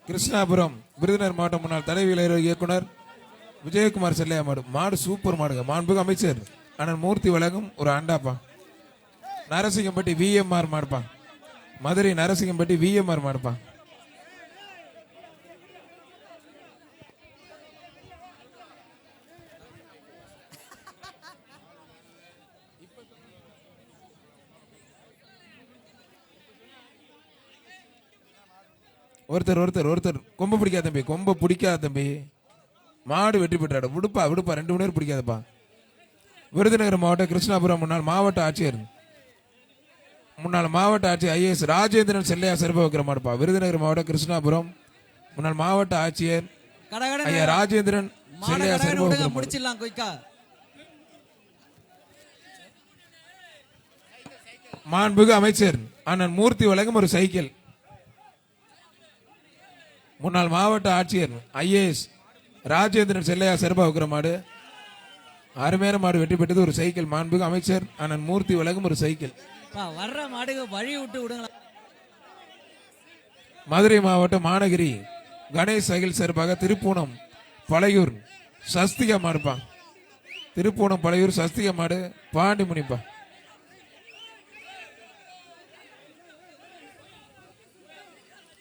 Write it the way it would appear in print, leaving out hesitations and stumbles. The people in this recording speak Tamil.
கிருஷ்ணாபுரம் விருதுநகர் மாவட்ட முன்னாள் தலைவியல் இயக்குனர் விஜயகுமார் செல்லையா மாடு. மாடு சூப்பர் மாடுங்க. மாண்புமிகு அமைச்சர் அண்ணன் மூர்த்தி வழங்கும் ஒரு அண்டாப்பா. நரசிங்கம்பட்டி விஎம்ஆர் மாடுப்பா. மதுரை நரசிங்கம்பட்டி விஎம்ஆர் மாடுப்பா. ஒருத்தர் கொம்ப பிடிக்காத தம்பி, கொம்ப பிடிக்காத தம்பி. மாடு வெற்றி பெற்றாடு. விடுப்பா 2 மணி நேரம் பிடிக்காதப்பா. விருதுநகர் மாவட்டம் கிருஷ்ணாபுரம் முன்னாள் மாவட்ட ஆட்சியர் ஐஏஎஸ் ராஜேந்திரன் செல்லையா சிறப்பு வைக்கிற மாடுப்பா. விருதுநகர் மாவட்டம் கிருஷ்ணாபுரம் முன்னாள் மாவட்ட ஆட்சியர் ஐயா ராஜேந்திரன் செல்லையா சிறப்பு வைக்கிற மாடு. மாண்புமிகு அமைச்சர் அண்ணன் மூர்த்தி வழங்கும் ஒரு சைக்கிள். முன்னாள் மாவட்ட ஆட்சியர் ஐஏஎஸ் ராஜேந்திரன் செல்லையா சிறப்பு வைக்கிற மாடு. அருமையான மாடு வெற்றி பெற்றது. ஒரு சைக்கிள். மாண்புமிகு அமைச்சர் அண்ணன் மூர்த்தி வழங்கும் ஒரு சைக்கிள். வர்ற மாடுக வழி விட்டு விடுங்க. மதுரை மாவட்டம் மாநகரி கணேஷ் சைக்கிள் சார்பாக திருப்பூணம் பழையூர் சஸ்திகா மாடுப்பா. திருப்பூணம் பழையூர் சஸ்திகா மாடு பாண்டி முனிப்பா.